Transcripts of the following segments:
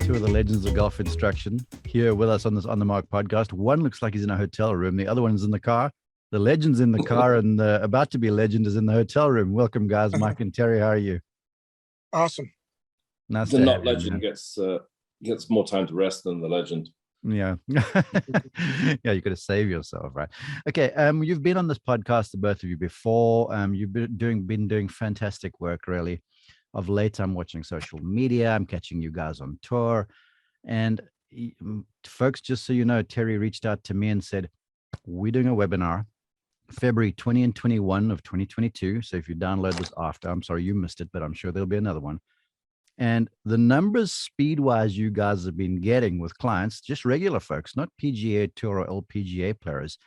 two of the legends of golf instruction here with us on this On the Mark podcast. One looks like he's in a hotel room. The other one's in the car. The legend's in the car, and the about to be legend is in the hotel room. Welcome, guys. Mike and Terry, how are you? Awesome. Nice the to not have you, legend man. gets more time to rest than the legend. Yeah. Yeah, you got to save yourself, right? Okay. You've been on this podcast, the both of you, before. You've been doing fantastic work, really. Of late, I'm watching social media. I'm catching you guys on tour. And folks, just so you know, Terry reached out to me and said, we're doing a webinar February 20 and 21 of 2022. So if you download this after, I'm sorry you missed it, but I'm sure there'll be another one. And the numbers speed-wise you guys have been getting with clients, just regular folks, not PGA Tour or LPGA players,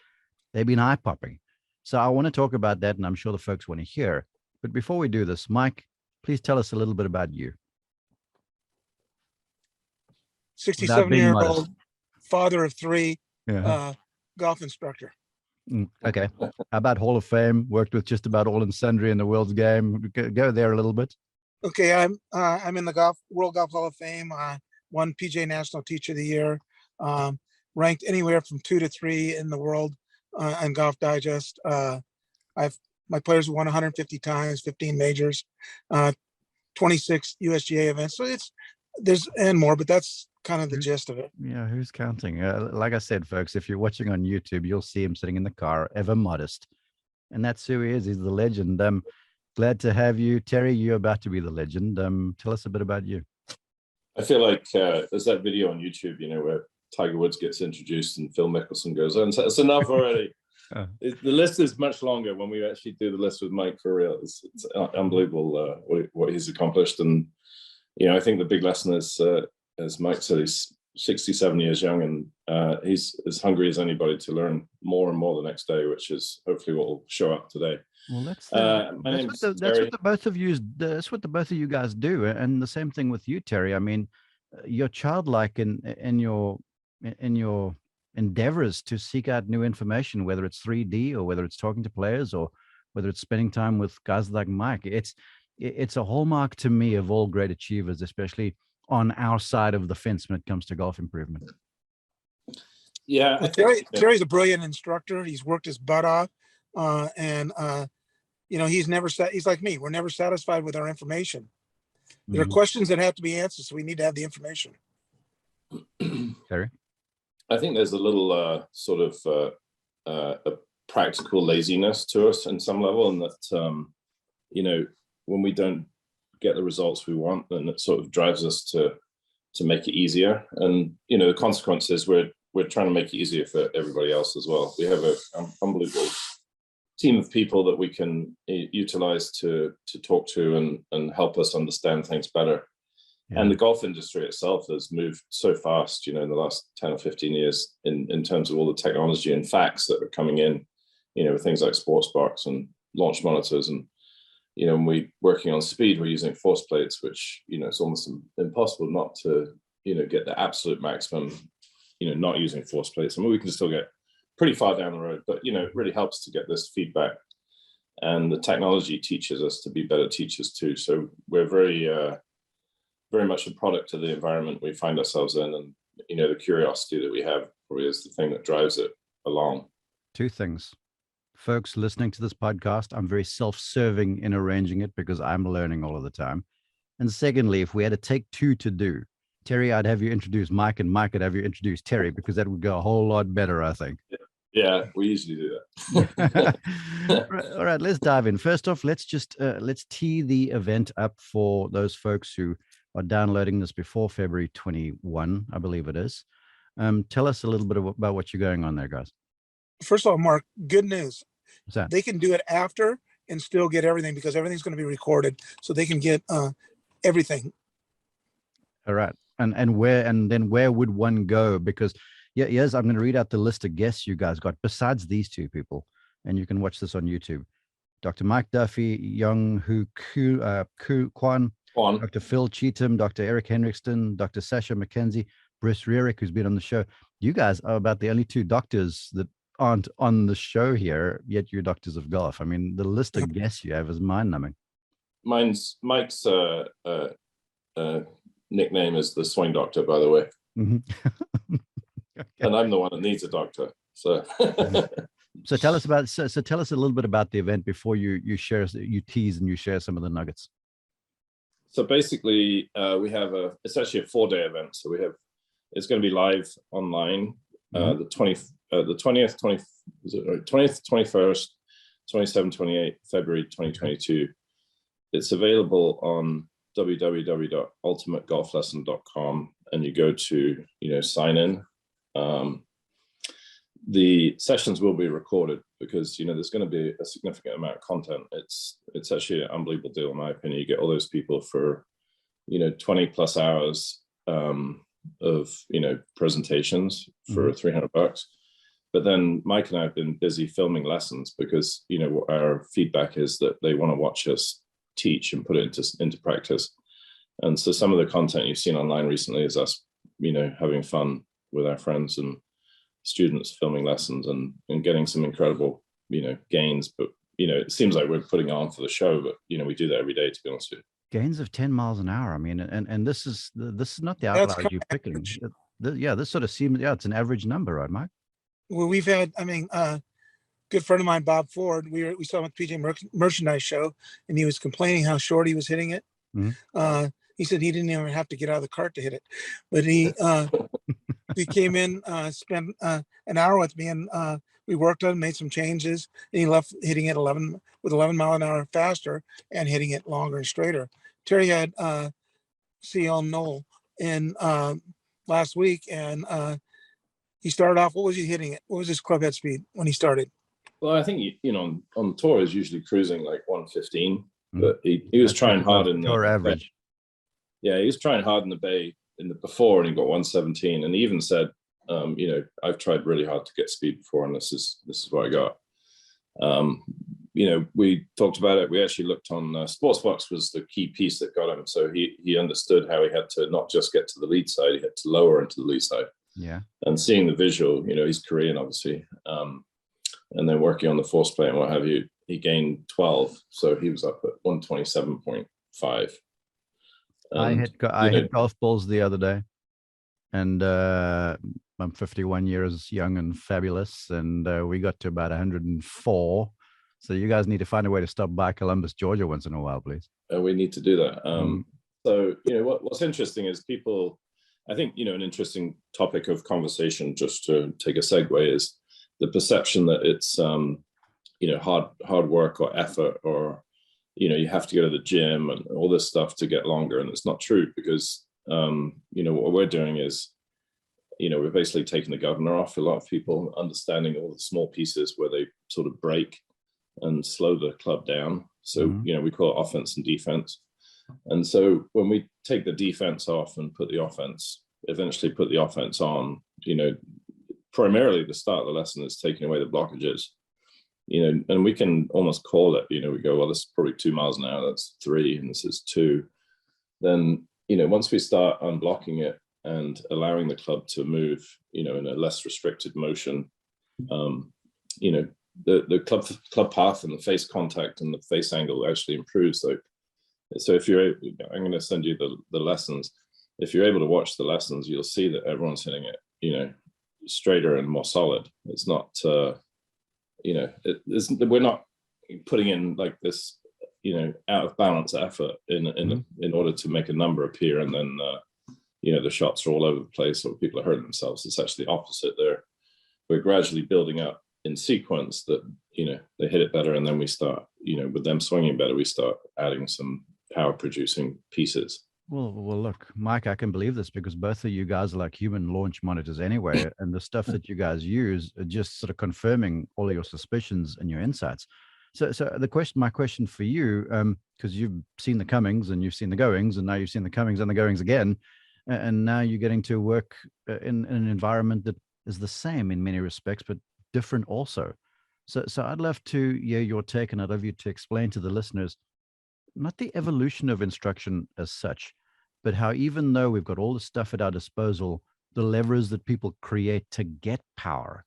they've been eye-popping. So I want to talk about that, and I'm sure the folks want to hear. But before we do this, Mike, please tell us a little bit about you. 67-year-old, father of three, Yeah. golf instructor. Okay. How about Hall of Fame? Worked with just about all and sundry in the world's game. Go there a little bit. Okay, I'm in the World Golf Hall of Fame. Won PGA National Teacher of the Year. Ranked anywhere from 2 to 3 in the world on Golf Digest. My players won 150 times, 15 majors, 26 USGA events. So there's more, but that's kind of the gist of it. Yeah, who's counting? Like I said, folks, if you're watching on YouTube, you'll see him sitting in the car, ever modest. And that's who he is. He's the legend. Glad to have you. Terry, you're about to be the legend. Tell us a bit about you. I feel like there's that video on YouTube, where Tiger Woods gets introduced and Phil Mickelson goes, and it's enough already. The list is much longer when we actually do the list with Mike for real. It's unbelievable what he's accomplished. And, I think the big lesson is, as Mike said, he's 67 years young, and he's as hungry as anybody to learn more and more the next day, which is hopefully what will show up today. Well, that's what the both of you guys do, and the same thing with you, Terry. I mean, you're childlike in your endeavors to seek out new information, whether it's 3D or whether it's talking to players or whether it's spending time with guys like Mike. It's a hallmark to me of all great achievers, especially on our side of the fence when it comes to golf improvement. Yeah, well, Terry's a brilliant instructor. He's worked his butt off, and he's he's like me. We're never satisfied with our information. There are questions that have to be answered, so we need to have the information. Terry, I think there's a little sort of a practical laziness to us in some level, and that when we don't get the results we want, then it sort of drives us to make it easier. And the consequence is we're trying to make it easier for everybody else as well. We have an unbelievable team of people that we can utilize to talk to and help us understand things better. Yeah. And the golf industry itself has moved so fast, in the last 10 or 15 years in terms of all the technology and facts that are coming in, with things like sports bars and launch monitors. And, when we're working on speed, we're using force plates, which, it's almost impossible not to, get the absolute maximum, not using force plates. I mean, we can still get pretty far down the road, but, it really helps to get this feedback. And the technology teaches us to be better teachers too. So we're very much a product of the environment we find ourselves in. And, the curiosity that we have probably is the thing that drives it along. Two things. Folks listening to this podcast, I'm very self-serving in arranging it because I'm learning all of the time. And secondly, if we had to take two to do, Terry, I'd have you introduce Mike, and Mike, I'd have you introduce Terry, because that would go a whole lot better, I think. Yeah, we usually do that. All right, let's dive in. First off, let's tee the event up for those folks who are downloading this before February 21, I believe it is. Tell us a little bit about what you're going on there, guys. First of all, Mark, good news. What's that? They can do it after and still get everything, because everything's going to be recorded, so they can get everything. All right. And where would one go? Because yes, I'm going to read out the list of guests you guys got besides these two people, and you can watch this on YouTube. Dr. Mike Duffy, Young Hu Kwan, Dr. Phil Cheetham, Dr. Eric Henrikston, Dr. Sasha McKenzie, Bruce Rierick, who's been on the show. You guys are about the only two doctors that aren't on the show here, yet you're doctors of golf. I mean, the list of guests you have is mind-numbing. Mike's nickname is the swing doctor, by the way. Mm-hmm. Okay. And I'm the one that needs a doctor. So So tell us about, so tell us a little bit about the event before you share, you tease and you share some of the nuggets. So basically, we have it's actually a 4-day event. So it's going to be live online, the 20th, 21st, 27th, 28th February 2022. It's available on www.ultimategolflesson.com, and you go to, sign in. The sessions will be recorded because, there's going to be a significant amount of content. It's actually an unbelievable deal, in my opinion. You get all those people for, 20 plus hours of, presentations for $300. But then Mike and I have been busy filming lessons because, our feedback is that they want to watch us teach and put it into practice. And so some of the content you've seen online recently is us, having fun with our friends and students, filming lessons and getting some incredible, gains. But, it seems like we're putting on for the show, but, we do that every day, to be honest with you. Gains of 10 miles an hour. I mean, and this is not the outliers you're picking. Yeah, this sort of seems, it's an average number, right, Mike? Well, we've had, good friend of mine, Bob Ford, we saw him at the PGA Merchandise Show, and he was complaining how short he was hitting it. Mm-hmm. He said he didn't even have to get out of the cart to hit it, but he came in, spent an hour with me, and we worked on it, made some changes, and he left hitting it 11 mile an hour faster and hitting it longer and straighter. Terry had CL Knoll in last week, and he started off. What was he hitting it? What was his club head speed when he started? Well, I think on tour is usually cruising like 115, but he was trying hard in the tour average. Yeah, he was trying hard in the Bay before, and he got 117. And he even said, I've tried really hard to get speed before, and this is what I got. We talked about it. We actually looked on Sportsbox was the key piece that got him. So he understood how he had to not just get to the lead side, he had to lower into the lead side. Yeah. And seeing the visual, he's Korean, obviously. And then working on the force play and what have you, he gained 12. So he was up at 127.5. I hit golf balls the other day, and I'm 51 years young and fabulous, and we got to about 104. So you guys need to find a way to stop by Columbus, Georgia once in a while, please. We need to do that. So, what's interesting is people, I think, an interesting topic of conversation, just to take a segue, is the perception that it's, hard work or effort, or, you have to go to the gym and all this stuff to get longer. And it's not true because, what we're doing is, we're basically taking the governor off a lot of people, understanding all the small pieces where they sort of break and slow the club down. So, we call it offense and defense. And so when we take the defense off and eventually put the offense on, primarily the start of the lesson is taking away the blockages, and we can almost call it, we go, well, this is probably 2 miles an hour, that's 3, and this is 2. Then, once we start unblocking it and allowing the club to move, in a less restricted motion, the club path and the face contact and the face angle actually improves. So if you're, I'm going to send you the lessons. If you're able to watch the lessons, you'll see that everyone's hitting it, straighter and more solid. It's not, we're not putting in like this, out of balance effort in order to make a number appear, and then, the shots are all over the place or people are hurting themselves. It's actually the opposite. We're gradually building up in sequence that, they hit it better, and then we start, with them swinging better, we start adding some power producing pieces. Well, look, Mike, I can believe this because both of you guys are like human launch monitors anyway, and the stuff that you guys use are just sort of confirming all of your suspicions and your insights. So my question for you, because you've seen the comings and you've seen the goings, and now you've seen the comings and the goings again, and now you're getting to work in an environment that is the same in many respects, but different also. So I'd love to hear your take, and I'd love you to explain to the listeners, not the evolution of instruction as such, but how even though we've got all the stuff at our disposal, the levers that people create to get power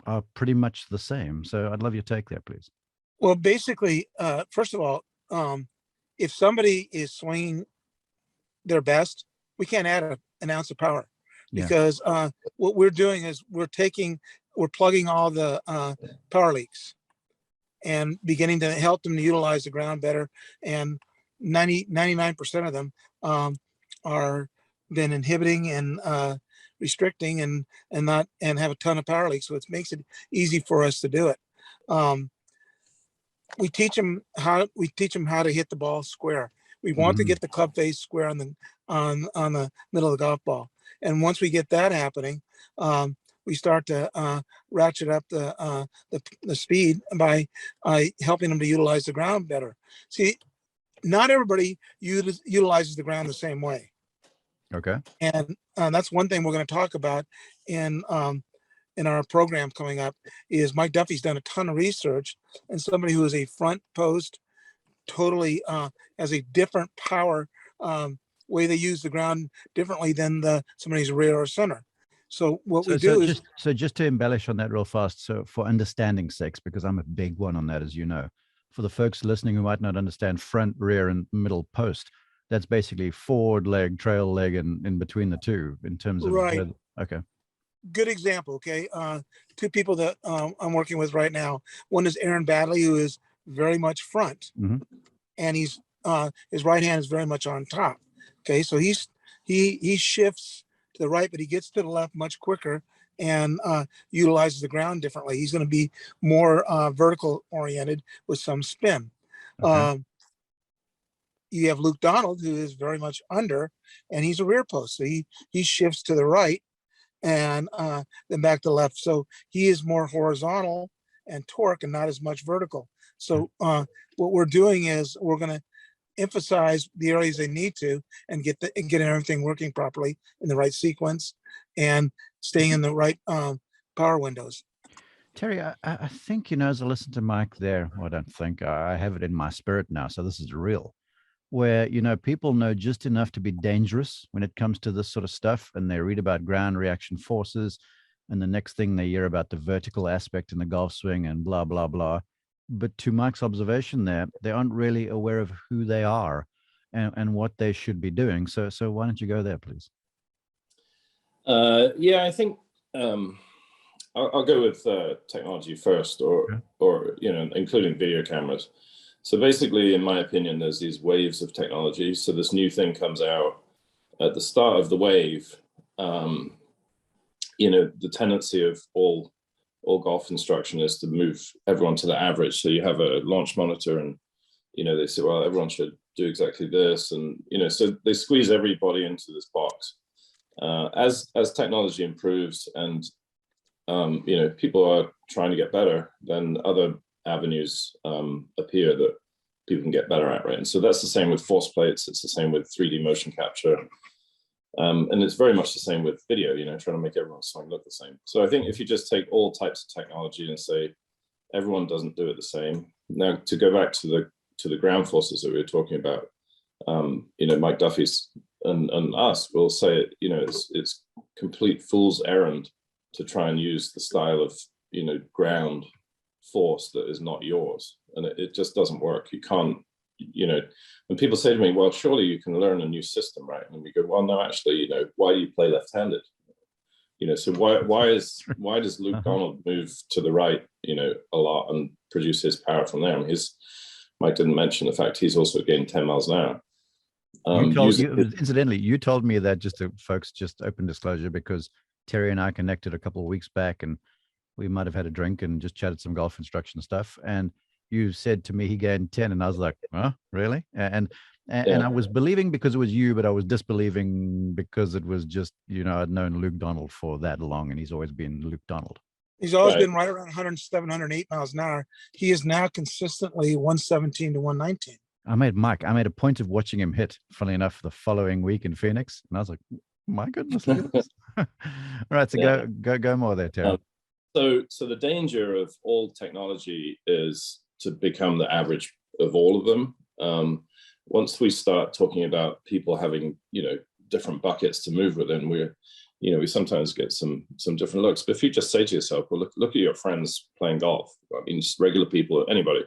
are pretty much the same. So I'd love your take there, please. Well, basically, first of all, if somebody is swinging their best, we can't add an ounce of power, Yeah. because what we're doing is we're plugging all the power leaks and beginning to help them to utilize the ground better. And 99% of them are been inhibiting and restricting and have a ton of power leaks. So it makes it easy for us to do it. We teach them how to hit the ball square. We want to get the club face square on the middle of the golf ball. And once we get that happening, we start to ratchet up the speed by helping them to utilize the ground better. See, not everybody utilizes the ground the same way. Okay. And that's one thing we're going to talk about in our program coming up. Is Mike Duffy's done a ton of research, and somebody who is a front post totally has a different power way they use the ground differently than somebody's rear or center. So what we do is just to embellish on that real fast. So for understanding sakes, because I'm a big one on that, as you know, for the folks listening who might not understand front, rear, and middle post, that's basically forward leg, trail leg, and in between the two in terms of right. Okay. Good example. Okay. Two people that I'm working with right now. One is Aaron Badley, who is very much front, and he's his right hand is very much on top. Okay, so he shifts to the right, but he gets to the left much quicker and utilizes the ground differently. He's going to be more vertical oriented with some spin. Okay. You have Luke Donald, who is very much under, and he's a rear post. So he shifts to the right and then back to the left. So he is more horizontal and torque and not as much vertical. So what we're doing is we're going to emphasize the areas they need to and get everything working properly in the right sequence and staying in the right power windows. Terry, I think, as I listen to Mike there, well, I don't think, I have it in my spirit now, so this is real, where, people know just enough to be dangerous when it comes to this sort of stuff, and they read about ground reaction forces, and the next thing they hear about the vertical aspect in the golf swing and blah, blah, blah. But to Mike's observation there, they aren't really aware of who they are and what they should be doing. So why don't you go there, please? Yeah, I think I'll go with technology first, or including video cameras. So basically, in my opinion, there's these waves of technology. So this new thing comes out at the start of the wave. The tendency of all golf instruction is to move everyone to the average. So you have a launch monitor, and they say, well, everyone should do exactly this, and so they squeeze everybody into this box. As technology improves and people are trying to get better, then other avenues appear that people can get better at, right? And so that's the same with force plates. It's the same with 3D motion capture. And it's very much the same with video, trying to make everyone's swing look the same. So I think if you just take all types of technology and say everyone doesn't do it the same. Now, to go back to the ground forces that we were talking about, Mike Duffy's and us will say, it's complete fool's errand to try and use the style of, ground force that is not yours. And it just doesn't work. You can't, when people say to me, well, surely you can learn a new system, right? And we go, well, no, actually, why do you play left-handed? So why does Luke Donald move to the right, a lot and produce his power from there? I mean, Mike didn't mention the fact he's also gained 10 miles an hour. Incidentally, you told me that, just to folks, just open disclosure, because Terry and I connected a couple of weeks back, and we might have had a drink and just chatted some golf instruction stuff. And you said to me he gained 10, and I was like, huh, really? And I was believing because it was you, but I was disbelieving because it was just, I'd known Luke Donald for that long, and he's always been Luke Donald. He's always been right around 107, 108 miles an hour. He is now consistently 117 to 119. I made a point of watching him hit, funnily enough, the following week in Phoenix. And I was like, my goodness, look at this. All right, so go more there, Terry. So the danger of all technology is to become the average of all of them. Once we start talking about people having, different buckets to move within, we sometimes get some different looks. But if you just say to yourself, well, look at your friends playing golf. I mean, just regular people, anybody,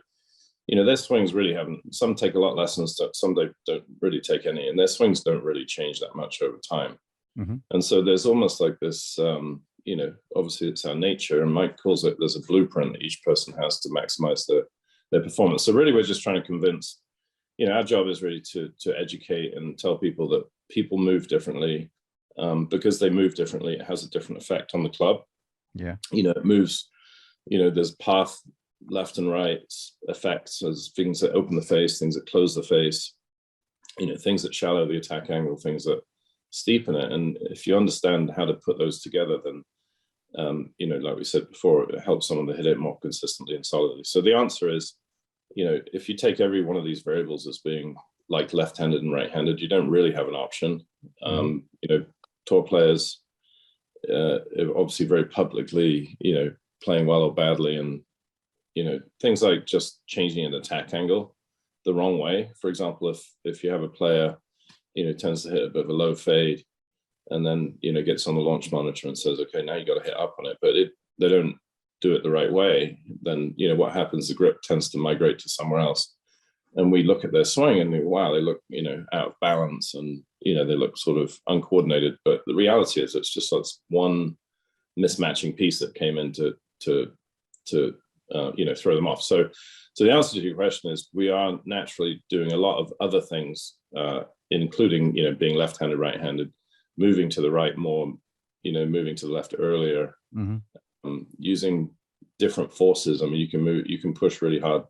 their swings really haven't, some take a lot lessons, some don't really take any, and their swings don't really change that much over time. Mm-hmm. And so there's almost like this, obviously it's our nature, and Mike calls it, there's a blueprint that each person has to maximize their performance. So really we're just trying to convince, our job is really to educate and tell people that people move differently. Because they move differently, it has a different effect on the club. Yeah. It moves, there's path left and right effects. There's things that open the face, things that close the face, things that shallow the attack angle, things that steepen it. And if you understand how to put those together, then, like we said before, it helps someone to hit it more consistently and solidly. So the answer is, if you take every one of these variables as being like left-handed and right-handed, you don't really have an option. Tour players obviously very publicly, playing well or badly, and things like just changing an attack angle the wrong way. For example, if you have a player, tends to hit a bit of a low fade, and then gets on the launch monitor and says, okay, now you got to hit up on it, but they don't do it the right way, then what happens? The grip tends to migrate to somewhere else. And we look at their swing and wow, they look, out of balance, and, they look sort of uncoordinated. But the reality is it's just one mismatching piece that came in to throw them off. So the answer to your question is we are naturally doing a lot of other things, including, being left-handed, right-handed, moving to the right more, moving to the left earlier, using different forces. I mean, you can push really hard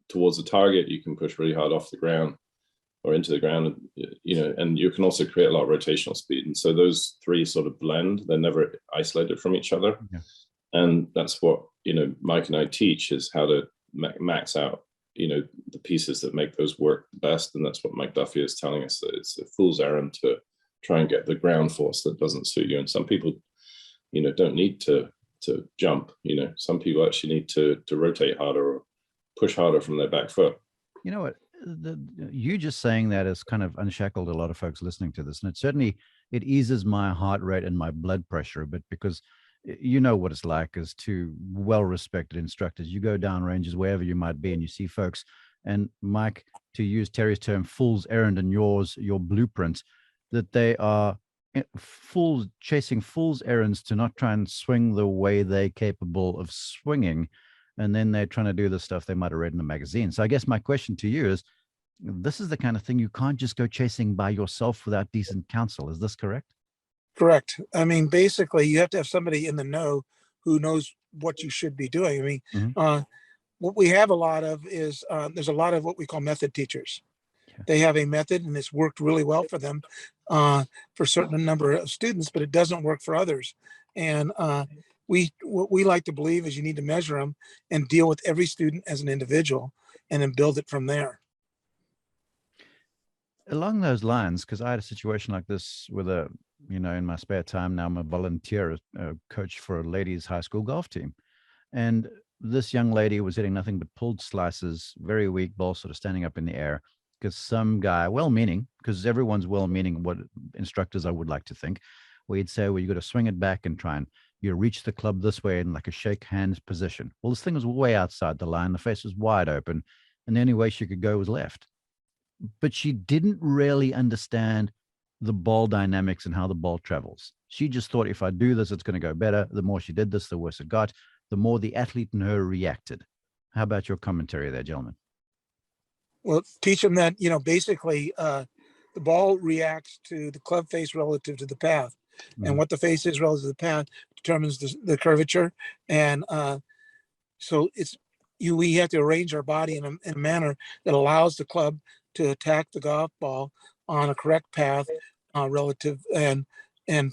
towards the target, you can push really hard off the ground or into the ground, and you can also create a lot of rotational speed. And so those three sort of blend, they're never isolated from each other. Yeah. And that's what, Mike and I teach, is how to max out, the pieces that make those work best. And that's what Mike Duffy is telling us, that it's a fool's errand to try and get the ground force that doesn't suit you. And some people, don't need to jump, some people actually need to rotate harder or push harder from their back foot. You know what? You just saying that has kind of unshackled a lot of folks listening to this. And it eases my heart rate and my blood pressure a bit, because you know what it's like as two well-respected instructors. You go down ranges, wherever you might be, and you see folks, and Mike, to use Terry's term, fool's errand, and your blueprint, that they are chasing fool's errands to not try and swing the way they're capable of swinging. And then they're trying to do the stuff they might have read in a magazine. So I guess my question to you is, this is the kind of thing you can't just go chasing by yourself without decent counsel. Is this correct? Correct. I mean, basically, you have to have somebody in the know who knows what you should be doing. I mean, what we have a lot of is there's a lot of what we call method teachers. Yeah. They have a method, and it's worked really well for them for a certain number of students, but it doesn't work for others. And what we like to believe is you need to measure them and deal with every student as an individual, and then build it from there. Along those lines, because I had a situation like this with in my spare time now, I'm a volunteer coach for a ladies' high school golf team. And this young lady was hitting nothing but pulled slices, very weak ball, sort of standing up in the air, because some guy, well-meaning, because everyone's well-meaning, what instructors I would like to think, where he'd say, well, you got to swing it back and try and you reach the club this way in like a shake hands position. Well, this thing was way outside the line. The face was wide open, and the only way she could go was left. But she didn't really understand the ball dynamics and how the ball travels. She just thought, if I do this, it's going to go better. The more she did this, the worse it got, the more the athlete in her reacted. How about your commentary there, gentlemen? Well, teach them that, basically the ball reacts to the club face relative to the path. And what the face is relative to the path determines the curvature. And so we have to arrange our body in a manner that allows the club to attack the golf ball on a correct path relative and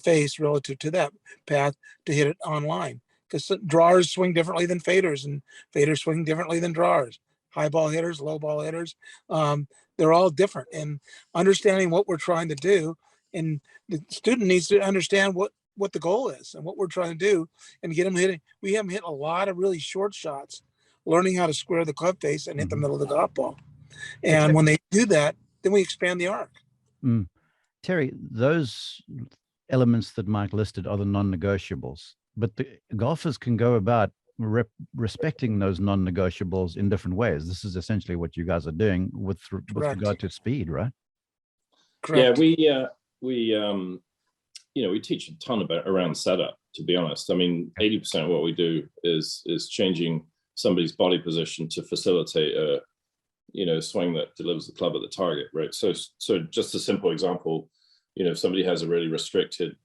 face relative to that path to hit it on line. Because drawers swing differently than faders, and faders swing differently than drawers. High ball hitters, low ball hitters, they're all different. And understanding what we're trying to do, and the student needs to understand what the goal is and what we're trying to do, and get them hitting. We have them hit a lot of really short shots, learning how to square the club face and hit the middle of the golf ball. And when they do that, then we expand the arc. Terry, those elements that Mike listed are the non-negotiables, but the golfers can go about respecting those non-negotiables in different ways. This is essentially what you guys are doing with regard to speed, right? Correct. Yeah, we teach a ton around setup, to be honest. I mean, 80% of what we do is changing somebody's body position to facilitate a swing that delivers the club at the target, right? So just a simple example, if somebody has a really restricted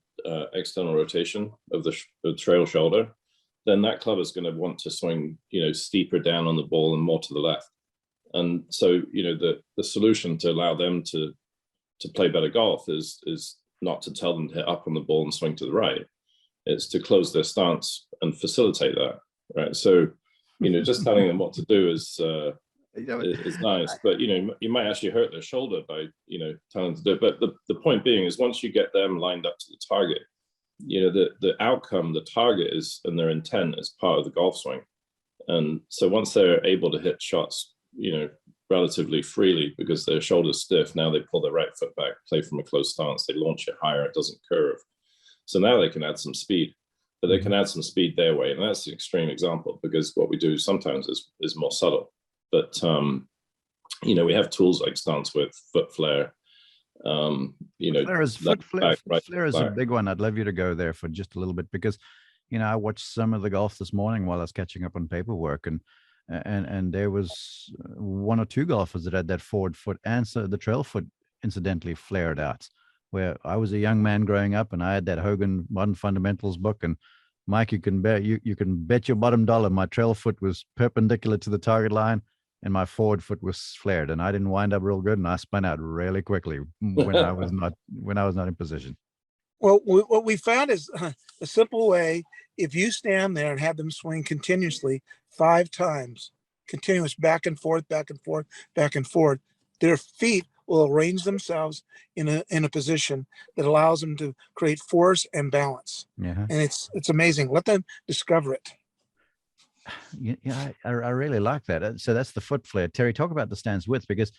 external rotation of the trail shoulder, then that club is going to want to swing, steeper down on the ball and more to the left. And so, the solution to allow them to play better golf is not to tell them to hit up on the ball and swing to the right. It's to close their stance and facilitate that, right? So, just telling them what to do is nice, but you might actually hurt their shoulder by telling them to do it. But the point being is, once you get them lined up to the target, the outcome, the target is, and their intent is part of the golf swing. And so once they're able to hit shots, relatively freely because their shoulder's stiff, now they pull their right foot back, play from a close stance, they launch it higher, it doesn't curve. So now they can add some speed, but they can add some speed their way. And that's an extreme example, because what we do sometimes is more subtle. But we have tools like stance width, foot flare. Flare is a big one. I'd love you to go there for just a little bit, because I watched some of the golf this morning while I was catching up on paperwork, and there was one or two golfers that had that forward foot and so the trail foot incidentally flared out. Where I was a young man growing up, and I had that Hogan Modern Fundamentals book, and Mike, you can bet your bottom dollar my trail foot was perpendicular to the target line, and my forward foot was flared, and I didn't wind up real good, and I spun out really quickly when I was not in position. Well, what we found is a simple way. If you stand there and have them swing continuously 5 times, continuous back and forth, back and forth, back and forth, their feet will arrange themselves in a position that allows them to create force and balance. Yeah. And it's amazing. Let them discover it. Yeah, I really like that. So that's the foot flare. Terry, talk about the stance width, because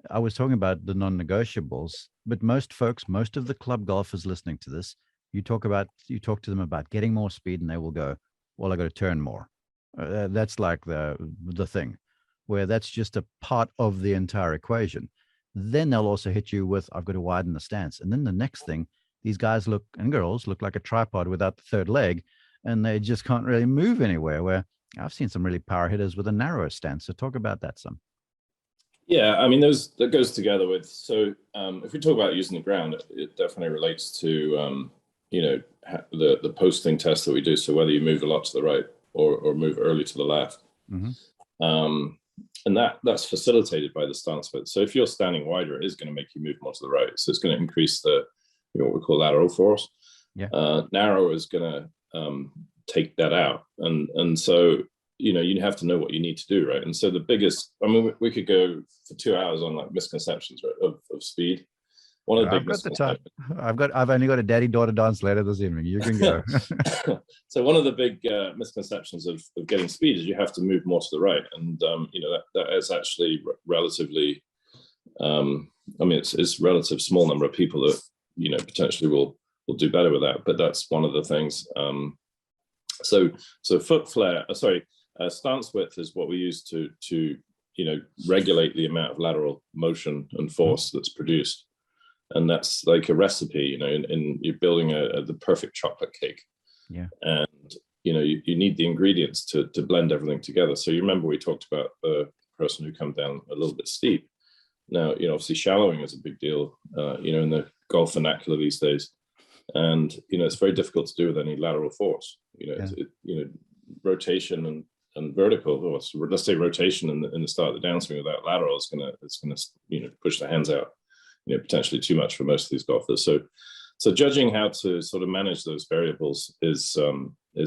I was talking about the non-negotiables, but most of the club golfers listening to this, you talk to them about getting more speed, and they will go, well, I got to turn more. That's like the thing, where that's just a part of the entire equation. Then they'll also hit you with, I've got to widen the stance. And then the next thing, these guys and girls look like a tripod without the third leg, and they just can't really move anywhere, where I've seen some really power hitters with a narrower stance. So talk about that some. Yeah, I mean, that goes together with, so if we talk about using the ground, it definitely relates to, the posting test that we do. So whether you move a lot to the right or move early to the left. Mm-hmm. And that's facilitated by the stance width. So if you're standing wider, it is going to make you move more to the right. So it's going to increase what we call lateral force. Yeah. Narrow is going to take that out. And so, you have to know what you need to do, right? And so the biggest, I mean, we could go for 2 hours on like misconceptions, right, of speed. One of the big misconceptions. I've only got a daddy-daughter dance later this evening. You can go. So one of the big misconceptions of getting speed is you have to move more to the right, and that is actually relatively. It's relative small number of people that potentially will do better with that, but that's one of the things. So foot flare, stance width is what we use to regulate the amount of lateral motion and force that's produced. And that's like a recipe, and you're building the perfect chocolate cake. Yeah. And, you need the ingredients to blend everything together. So you remember we talked about the person who come down a little bit steep. Now, obviously shallowing is a big deal, in the golf vernacular these days. And, it's very difficult to do with any lateral force. Rotation and vertical, or let's say rotation in the start of the downswing without lateral is gonna push the hands out. Potentially too much for most of these golfers. So judging how to sort of manage those variables is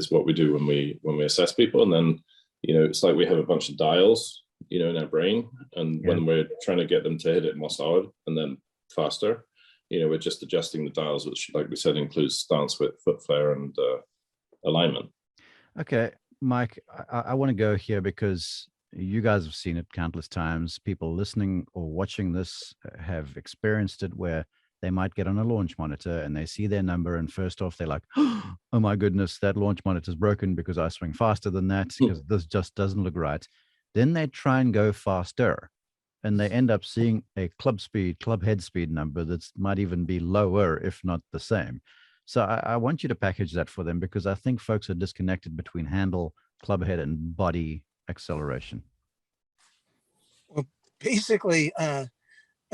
what we do when we assess people. And then, it's like we have a bunch of dials, in our brain. And when we're trying to get them to hit it more solid and then faster, we're just adjusting the dials, which, like we said, includes stance width, foot flare, and alignment. Okay, Mike, I want to go here because you guys have seen it countless times. People listening or watching this have experienced it, where you get a club, and you go, they might get on a launch monitor and they see their number. And first off, they're like, oh my goodness, that launch monitor is broken because I swing faster than that, because this just doesn't look right. Then they try and go faster, and they end up seeing a club head speed number that might even be lower, if not the same. So I want you to package that for them, because I think folks are disconnected between handle, club head, and body acceleration. Well, basically, I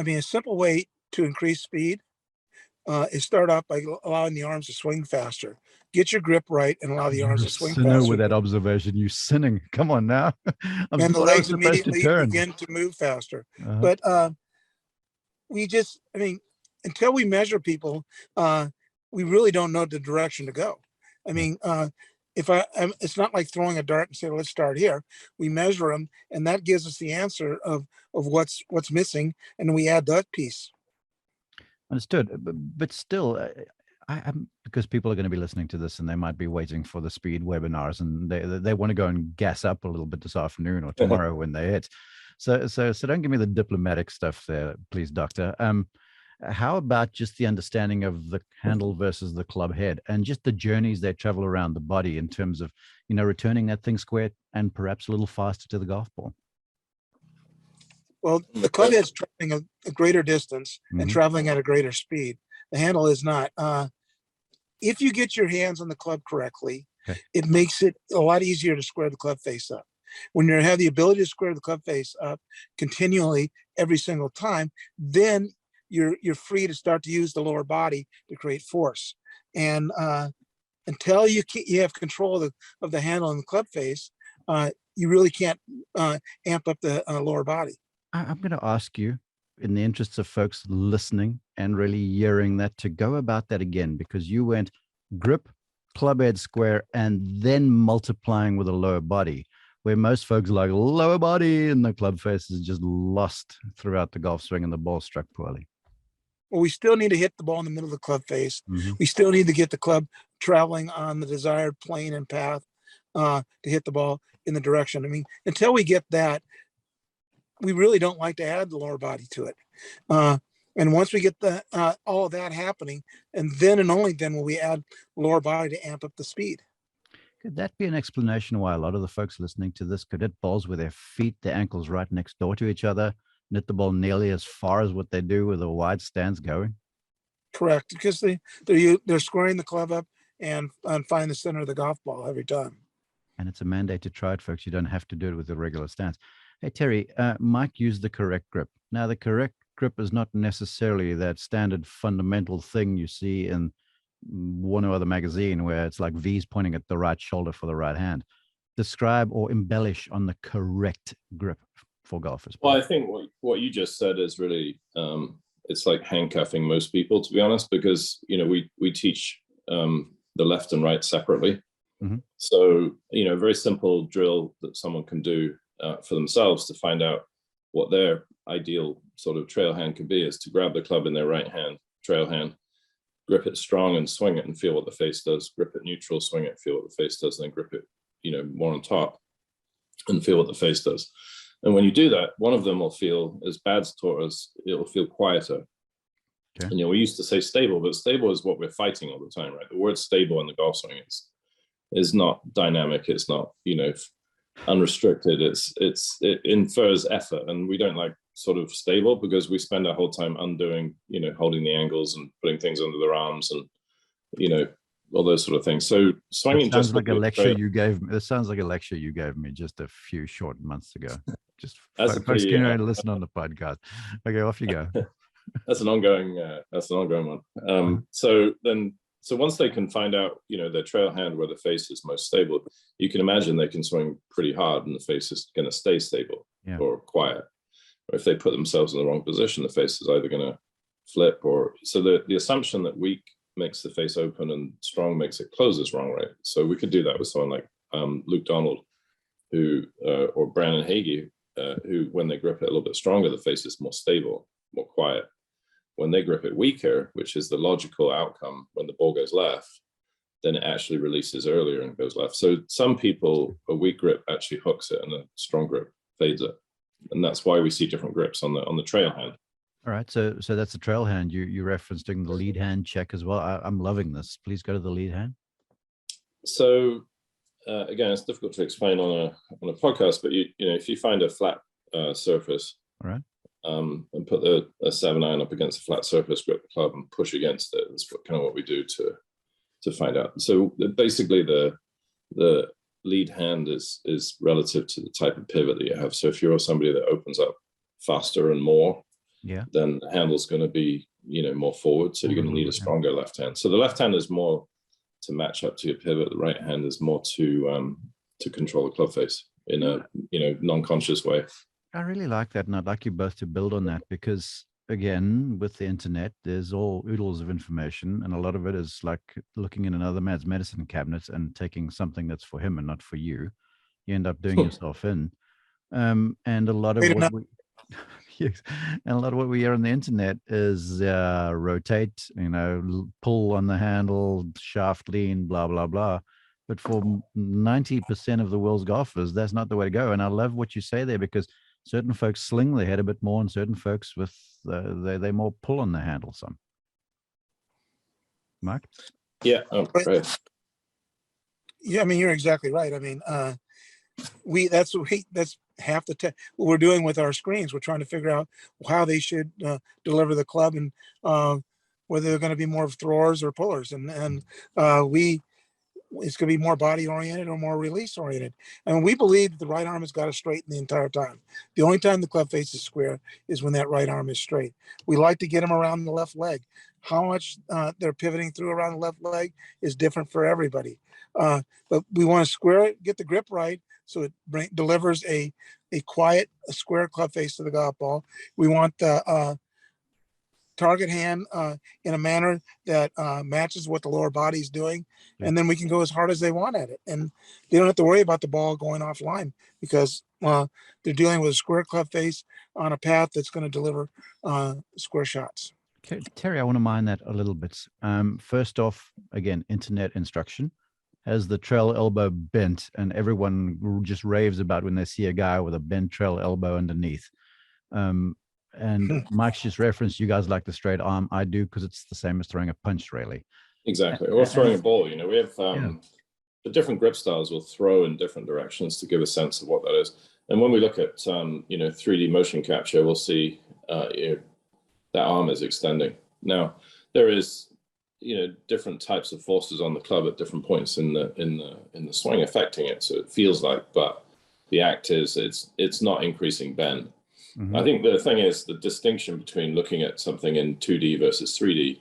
mean, a simple way to increase speed is start off by allowing the arms to swing faster. Get your grip right and allow the arms to swing Sinner faster. with that observation, you sinning. Come on now. And the legs immediately begin to move faster. But we just, I mean, until we measure people, we really don't know the direction to go. I mean, it's not like throwing a dart and say, let's start here. We measure them, and that gives us the answer of what's missing, and we add that piece. Understood. But still, I'm because people are going to be listening to this and they might be waiting for the speed webinars, and they want to go and gas up a little bit this afternoon or tomorrow when they hit. So don't give me the diplomatic stuff there, please, Doctor. How about just the understanding of the handle versus the club head, and just the journeys they travel around the body in terms of, returning that thing square and perhaps a little faster to the golf ball? Well, the club head's traveling a greater distance and traveling at a greater speed. The handle is not. If you get your hands on the club correctly, it makes it a lot easier to square the club face up. When you have the ability to square the club face up continually every single time, then you're free to start to use the lower body to create force. And until you have control of the handle and the club face, you really can't amp up the lower body. I'm going to ask you, in the interests of folks listening and really hearing that, to go about that again, because you went grip, club head square, and then multiplying with a lower body, where most folks are like lower body and the club face is just lost throughout the golf swing and the ball struck poorly. Well, we still need to hit the ball in the middle of the club face. We still need to get the club traveling on the desired plane and path to hit the ball in the direction. I mean, until we get that, we really don't like to add the lower body to it. And once we get all of that happening, and only then will we add lower body to amp up the speed. Could that be an explanation why a lot of the folks listening to this could hit balls with their feet, their ankles right next door to each other, and hit the ball nearly as far as what they do with a wide stance going? Correct, because they're squaring the club up and find the center of the golf ball every time. And it's a mandate to try it, folks. You don't have to do it with a regular stance. Hey, Terry, Mike used the correct grip. Now, the correct grip is not necessarily that standard fundamental thing you see in one or other magazine where it's like V's pointing at the right shoulder for the right hand. Describe or embellish on the correct grip for golfers. Well, I think what you just said is really, it's like handcuffing most people, to be honest, because, we teach the left and right separately. So, a very simple drill that someone can do for themselves to find out what their ideal sort of trail hand could be is to grab the club in their right hand, trail hand, grip it strong and swing it and feel what the face does, grip it neutral, swing it, feel what the face does, and then grip it, more on top and feel what the face does. And when you do that, one of them will feel, as Bad's taught us, it'll feel quieter. Okay. And, we used to say stable, but stable is what we're fighting all the time, right? The word stable in the golf swing is not dynamic. It's not, unrestricted. It infers effort, and we don't like sort of stable because we spend our whole time undoing, holding the angles and putting things under their arms and, all those sort of things. So swinging sounds like a lecture you gave me. This sounds like a lecture you gave me just a few short months ago. Just folks can listen on the podcast. Okay, off you go. That's an ongoing one. So once they can find out, their trail hand where the face is most stable, you can imagine they can swing pretty hard and the face is going to stay stable or quiet. Or if they put themselves in the wrong position, the face is either going to flip or... So the assumption that weak makes the face open and strong makes it close is wrong, right? So we could do that with someone like Luke Donald, or Brandon Hagee, who, when they grip it a little bit stronger, the face is more stable, more quiet. When they grip it weaker, which is the logical outcome when the ball goes left, then it actually releases earlier and goes left. So some people, a weak grip actually hooks it and a strong grip fades it. And that's why we see different grips on the trail hand. All right. So that's the trail hand. You referenced doing the lead hand check as well. I'm loving this. Please go to the lead hand. So again, it's difficult to explain on a podcast, but you know, if you find a flat surface, all right, and put a 7-iron up against a flat surface, grip the club and push against it. That's kind of what we do to find out. So basically, the lead hand is relative to the type of pivot that you have. So if you're somebody that opens up faster and more, then the handle's going to be, you know, more forward. So you're going to need a stronger left hand. So the left hand is more to match up to your pivot. The right hand is more to control the club face in a, you know, non-conscious way. I really like that, and I'd like you both to build on that, because again, with the internet, there's all oodles of information, and a lot of it is like looking in another man's medicine cabinet and taking something that's for him and not for you. You end up doing yourself in. And a lot of what we yes, and a lot of what we hear on the internet is rotate, you know, pull on the handle, shaft lean, blah blah blah. But for 90% of the world's golfers, that's not the way to go. And I love what you say there, because certain folks sling their head a bit more, and certain folks with they more pull on the handle some. Mike? Yeah, right. Yeah, I mean, you're exactly right. I mean, that's half the what we're doing with our screens. We're trying to figure out how they should deliver the club, and whether they're going to be more of throwers or pullers, and it's going to be more body oriented or more release oriented. And we believe that the right arm has got to straighten the entire time. The only time the club face is square is when that right arm is straight. We like to get them around the left leg. How much they're pivoting through around the left leg is different for everybody. But we want to square it, get the grip right, so it delivers a quiet, a square club face to the golf ball. We want the target hand in a manner that matches what the lower body is doing, and then we can go as hard as they want at it, and they don't have to worry about the ball going offline, because they're dealing with a square club face on a path that's going to deliver square shots. Okay, Terry, I want to mind that a little bit. First off, again, internet instruction has the trail elbow bent, and everyone just raves about when they see a guy with a bent trail elbow underneath. And Mike's just referenced, you guys like the straight arm. I do, because it's the same as throwing a punch, really. Exactly. Or throwing a ball. You know, we have the different grip styles will throw in different directions to give a sense of what that is. And when we look at, you know, 3D motion capture, we'll see you know, that arm is extending. Now, there is, you know, different types of forces on the club at different points in the swing affecting it. So it feels like, but the act is it's not increasing bend. I think the thing is the distinction between looking at something in 2D versus 3D.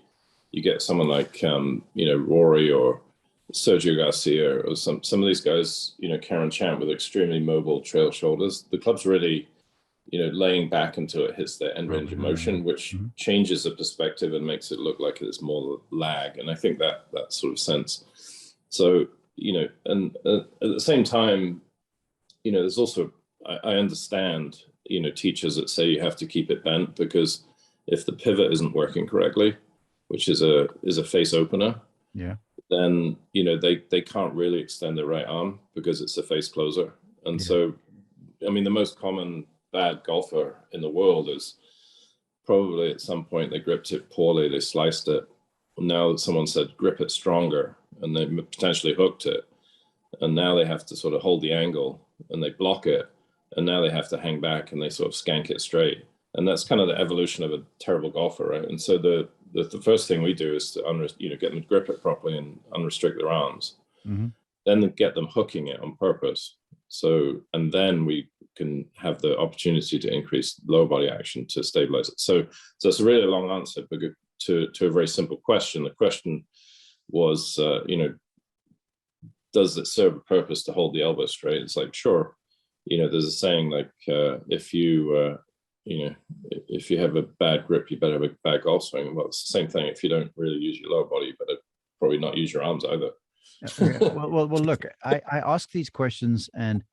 You get someone like you know, Rory or Sergio Garcia or some of these guys, you know, Karen Champ, with extremely mobile trail shoulders. The club's really, you know, laying back until it hits the end range of motion, which changes the perspective and makes it look like it's more lag. And I think that sort of sense. So, you know, and at the same time, you know, there's also, I understand, you know, teachers that say you have to keep it bent, because if the pivot isn't working correctly, which is a face opener, then, you know, they can't really extend the right arm because it's a face closer. And so, I mean, the most common bad golfer in the world is probably at some point they gripped it poorly, they sliced it. Now that someone said grip it stronger, and they potentially hooked it, and now they have to sort of hold the angle and they block it, and now they have to hang back and they sort of skank it straight. And that's kind of the evolution of a terrible golfer, right? And so the first thing we do is to get them to grip it properly and unrestrict their arms, then get them hooking it on purpose. So, and then we can have the opportunity to increase lower body action to stabilize it. So it's a really long answer, but to a very simple question. The question was, you know, does it serve a purpose to hold the elbow straight? It's like, sure. You know, there's a saying like, if you have a bad grip, you better have a bad golf swing. Well, it's the same thing. If you don't really use your lower body, you better probably not use your arms either. Well, look, I ask these questions, and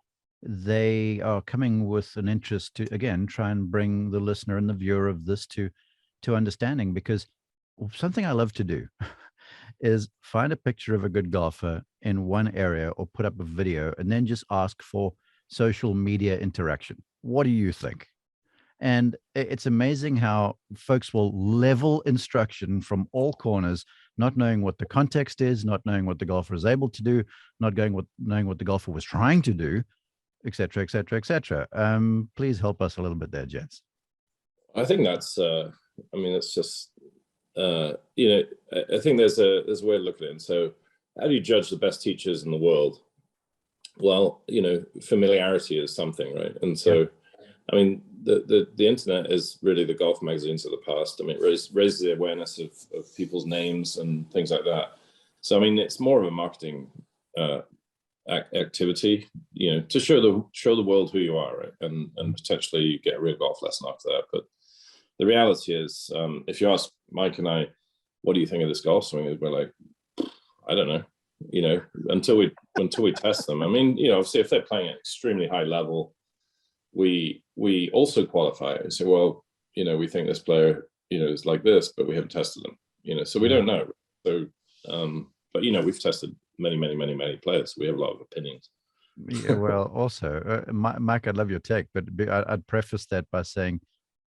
they are coming with an interest to, again, try and bring the listener and the viewer of this to understanding, because something I love to do is find a picture of a good golfer in one area or put up a video, and then just ask for social media interaction. What do you think? And it's amazing how folks will level instruction from all corners, not knowing what the context is, not knowing what the golfer is able to do, not knowing what the golfer was trying to do, et cetera, et cetera, et cetera. Please help us a little bit there, gents. I think that's, I mean, it's just, you know, I think there's a way to look at it. And so how do you judge the best teachers in the world? Well, you know, familiarity is something, right? And so, I mean, the internet is really the golf magazines of the past. I mean, it raises the awareness of people's names and things like that. So, I mean, it's more of a marketing activity, you know, to show the world who you are, right? And potentially you get a real golf lesson after that. But the reality is, if you ask Mike and I, what do you think of this golf swing? We're like, I don't know, you know, until we test them. I mean, you know, obviously if they're playing at extremely high level, we also qualify and say, well, you know, we think this player, you know, is like this, but we haven't tested them, you know, so we don't know. So, but you know, we've tested many players. We have a lot of opinions. Yeah, well, also, Mike, I love your take, but I'd preface that by saying,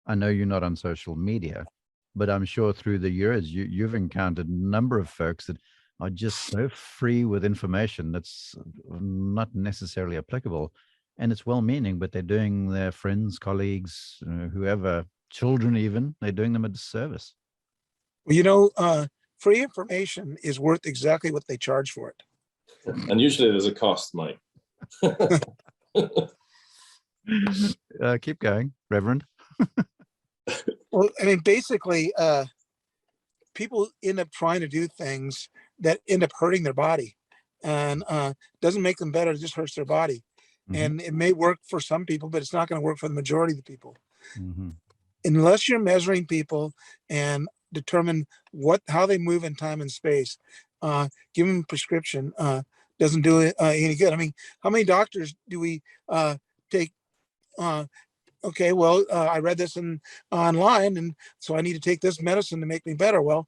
I know you're not on social media, but I'm sure through the years you've encountered a number of folks that are just so free with information that's not necessarily applicable, and it's well-meaning, but they're doing their friends, colleagues, whoever, children even, they're doing them a disservice. Well, you know, free information is worth exactly what they charge for it. And usually there's a cost, Mike. Keep going, Reverend. Well, I mean, basically, people end up trying to do things that end up hurting their body, and doesn't make them better. It just hurts their body. And it may work for some people, but it's not going to work for the majority of the people. Unless you're measuring people and determine how they move in time and space, give them a prescription doesn't do it any good. I mean, how many doctors do we take? Okay, well, I read this online, and so I need to take this medicine to make me better. Well,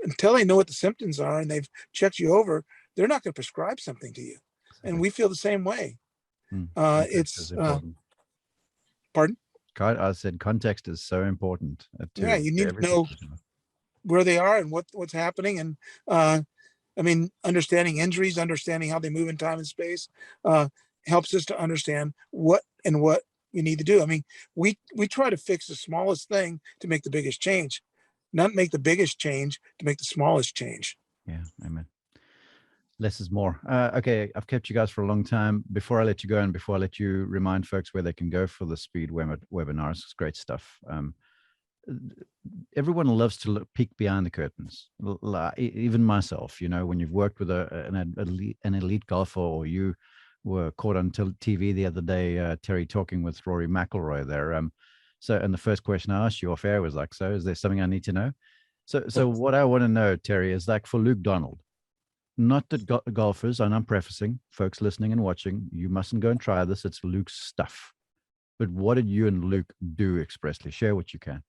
until they know what the symptoms are and they've checked you over, they're not going to prescribe something to you. And we feel the same way. It's pardon? I said context is so important. Yeah, you need to know where they are and what's happening. And I mean, understanding injuries, understanding how they move in time and space helps us to understand what we need to do. I mean, we try to fix the smallest thing to make the biggest change, not make the biggest change to make the smallest change. Yeah, amen. Less is more. Okay, I've kept you guys for a long time. Before I let you go and before I let you remind folks where they can go for the speed webinars, it's great stuff. Everyone loves to peek behind the curtains, even myself. You know, when you've worked with an elite golfer, or you were caught on TV the other day, Terry talking with Rory McIlroy there. So, and the first question I asked you off air was like, so is there something I need to know? So what I want to know, Terry, is like for Luke Donald, not that golfers, and I'm prefacing, folks listening and watching, you mustn't go and try this. It's Luke's stuff. But what did you and Luke do expressly? Share what you can.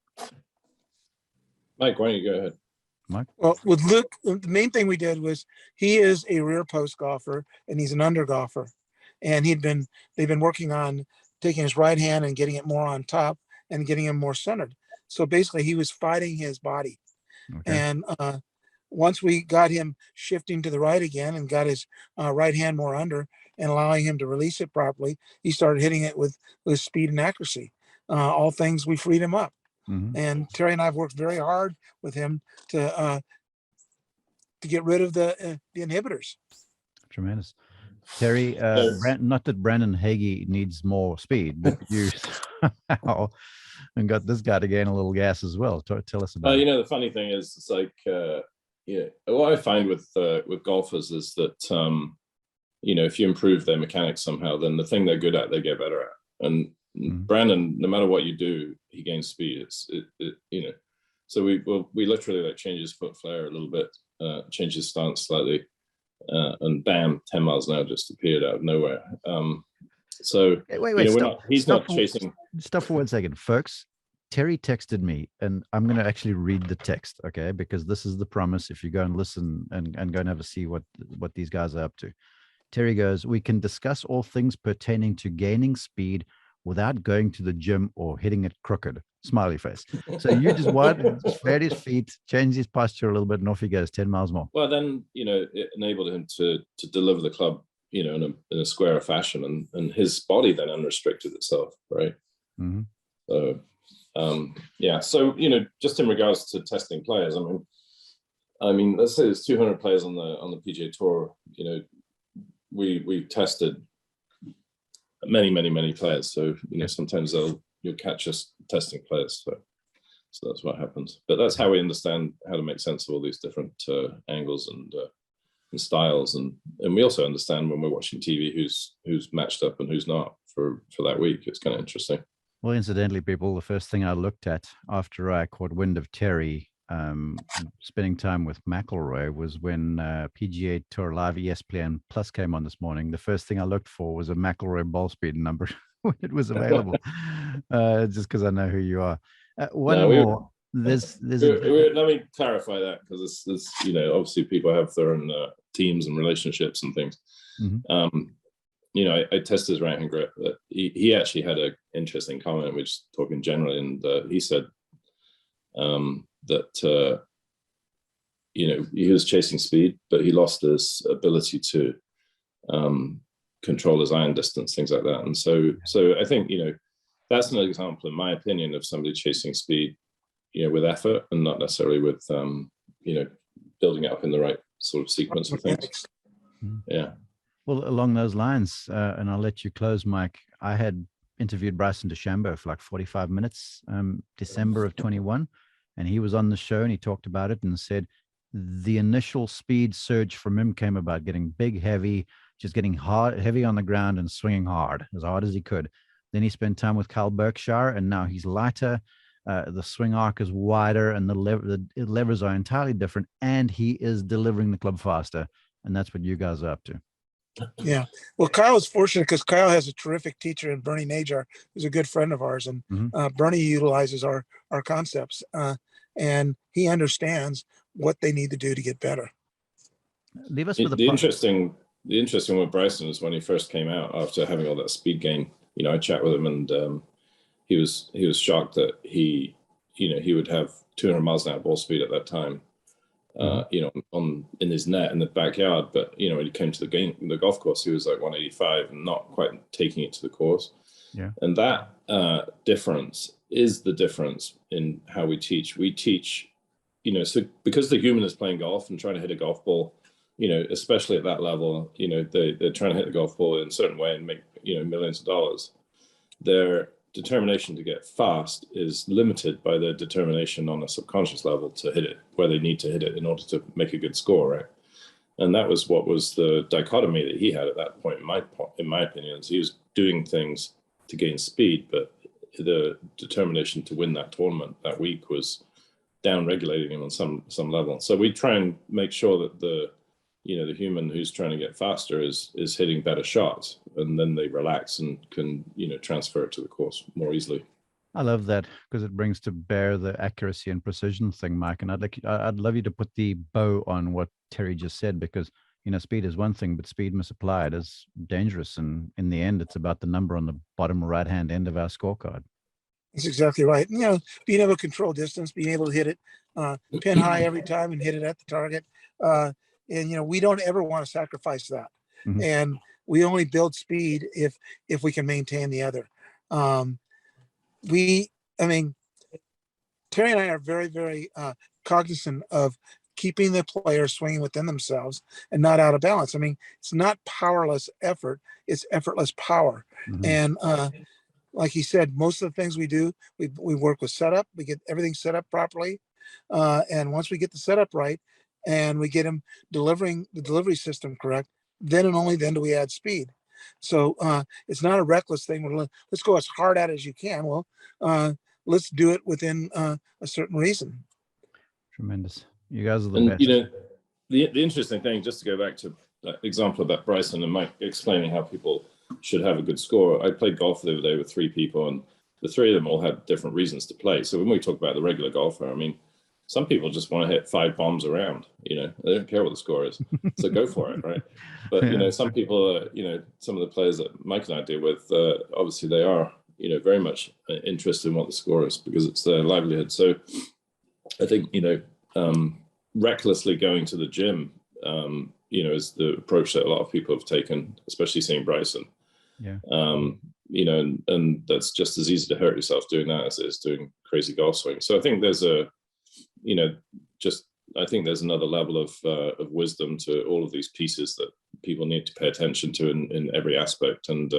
Mike, why don't you go ahead? Mike? Well, with Luke, the main thing we did was he is a rear post golfer and he's an under golfer. And they've been working on taking his right hand and getting it more on top and getting him more centered. So basically he was fighting his body. Okay. And once we got him shifting to the right again and got his right hand more under and allowing him to release it properly, he started hitting it with speed and accuracy. All things we freed him up. And Terry and I have worked very hard with him to get rid of the inhibitors. Tremendous. Terry, not that Brandon Hagee needs more speed, but you somehow and got this guy to gain a little gas as well. Tell us about it. You know, the funny thing is, it's like, what I find with golfers is that, you know, if you improve their mechanics somehow, then the thing they're good at, they get better at. And Brandon, no matter what you do, he gains speed. You know, so we literally like change his foot flare a little bit, change his stance slightly, and bam, 10 miles an hour just appeared out of nowhere. So wait, you know, he's not chasing. Stop for 1 second, folks. Terry texted me, and I'm going to actually read the text, okay? Because this is the promise. If you go and listen and go and have a see what these guys are up to. Terry goes, we can discuss all things pertaining to gaining speed without going to the gym or hitting it crooked. Smiley face. So you just just flared his feet, changed his posture a little bit, and off he goes, 10 miles more. Well, then, it enabled him to deliver the club, in a square fashion, and his body then unrestricted itself, right? Mm-hmm. So, yeah. So, just in regards to testing players, I mean, let's say there's 200 players on the PGA Tour. We tested many players. So, sometimes you'll catch us testing players. So that's what happens. But that's how we understand how to make sense of all these different angles and styles, and we also understand when we're watching TV who's matched up and who's not for that week. It's kind of interesting. Well, incidentally, people, the first thing I looked at after I caught wind of Terry spending time with McIlroy was when PGA Tour Live ESPN Plus came on this morning. The first thing I looked for was a McIlroy ball speed number when it was available, just because I know who you are. One more. Let me clarify that, because it's obviously people have their own teams and relationships and things. Mm-hmm. I tested his right hand grip. He actually had an interesting comment. We're just talking generally, and he said that he was chasing speed, but he lost his ability to control his iron distance, things like that. And so I think that's an example, in my opinion, of somebody chasing speed, with effort and not necessarily with building it up in the right sort of sequence of things. Mm-hmm. Yeah. Well, along those lines, and I'll let you close, Mike. I had interviewed Bryson DeChambeau for like 45 minutes, December of 21, and he was on the show and he talked about it and said the initial speed surge from him came about getting big, heavy, just getting heavy on the ground and swinging hard as he could. Then he spent time with Kyle Berkshire, and now he's lighter. The swing arc is wider, and the levers are entirely different, and he is delivering the club faster. And that's what you guys are up to. Yeah. Well, Kyle is fortunate because Kyle has a terrific teacher in Bernie Najar, who's a good friend of ours. And Bernie utilizes our concepts, and he understands what they need to do to get better. Leave us with the interesting with Bryson is when he first came out after having all that speed gain. I chat with him, and he was shocked that he would have 200 miles an hour ball speed at that time. In his net in the backyard, but when he came to the golf course, he was like 185 and not quite taking it to the course. Yeah, and that difference is the difference in how we teach. We teach, so because the human is playing golf and trying to hit a golf ball, especially at that level, they're trying to hit the golf ball in a certain way and make millions of dollars. Their determination to get fast is limited by their determination on a subconscious level to hit it where they need to hit it in order to make a good score, right? And that was what was the dichotomy that he had at that point. In my opinion, is he was doing things to gain speed, but the determination to win that tournament that week was down regulating him on some level. So we try and make sure that the human who's trying to get faster is hitting better shots, and then they relax and can transfer it to the course more easily. I love that, because it brings to bear the accuracy and precision thing, Mike. And I'd love you to put the bow on what Terry just said, because speed is one thing, but speed misapplied is dangerous. And in the end, it's about the number on the bottom right hand end of our scorecard. That's exactly right. Being able to control distance, being able to hit it pin high every time and hit it at the target. And we don't ever want to sacrifice that. Mm-hmm. And we only build speed if we can maintain the other. Terry and I are very, very cognizant of keeping the player swinging within themselves and not out of balance. It's not powerless effort, it's effortless power. Mm-hmm. And like he said, most of the things we do, we work with setup. We get everything set up properly. And once we get the setup right and we get him delivering the delivery system correct, then and only then do we add speed. So it's not a reckless thing. Let's go as hard at it as you can. Well, let's do it within a certain reason. Tremendous. You guys are the best. The interesting thing, just to go back to that example about Bryson and Mike explaining how people should have a good score. I played golf the other day with 3 people, and the 3 of them all had different reasons to play. So when we talk about the regular golfer, some people just want to hit 5 bombs around, they don't care what the score is. So go for it, right? But, some people, some of the players that Mike and I deal with, obviously they are, very much interested in what the score is, because it's their livelihood. So I think, recklessly going to the gym, is the approach that a lot of people have taken, especially seeing Bryson. Yeah. And that's just as easy to hurt yourself doing that as it is doing crazy golf swings. So I think there's I think there's another level of wisdom to all of these pieces that people need to pay attention to in every aspect. And,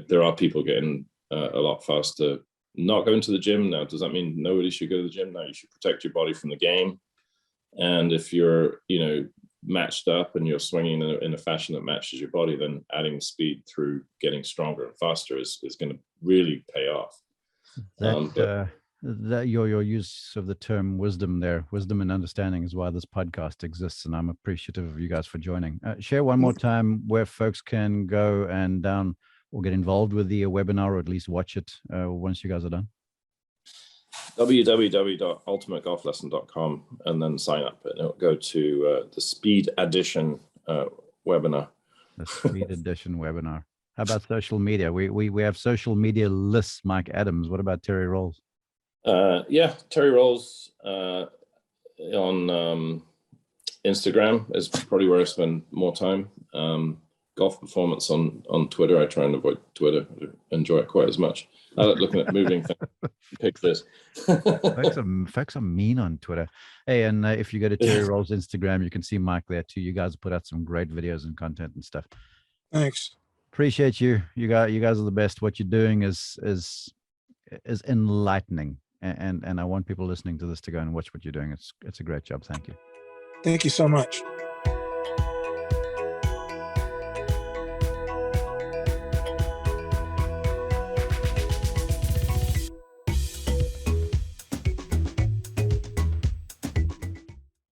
there are people getting a lot faster not going to the gym. Now, does that mean nobody should go to the gym? No, you should protect your body from the game. And if you're, matched up and you're swinging in a fashion that matches your body, then adding speed through getting stronger and faster is going to really pay off. That your use of the term wisdom and understanding is why this podcast exists, and I'm appreciative of you guys for joining. Share one more time where folks can go and down or get involved with the webinar, or at least watch it once you guys are done. www.ultimategolflesson.com, and then sign up, and it'll go to the Speed Edition webinar. The Speed Edition webinar. How about social media? We have social media lists. Mike Adams. What about Terry Rowles? Terry Rowles on Instagram is probably where I spend more time. Golf Performance on Twitter. I try and avoid Twitter. I don't enjoy it quite as much. I like looking at moving pictures. Folks are mean on Twitter. Hey, and if you go to Terry Rowles' Instagram, you can see Mike there too. You guys put out some great videos and content and stuff. Thanks. Appreciate you. You guys are the best. What you're doing is enlightening, and I want people listening to this to go and watch what you're doing. It's a great job. Thank you. Thank you so much.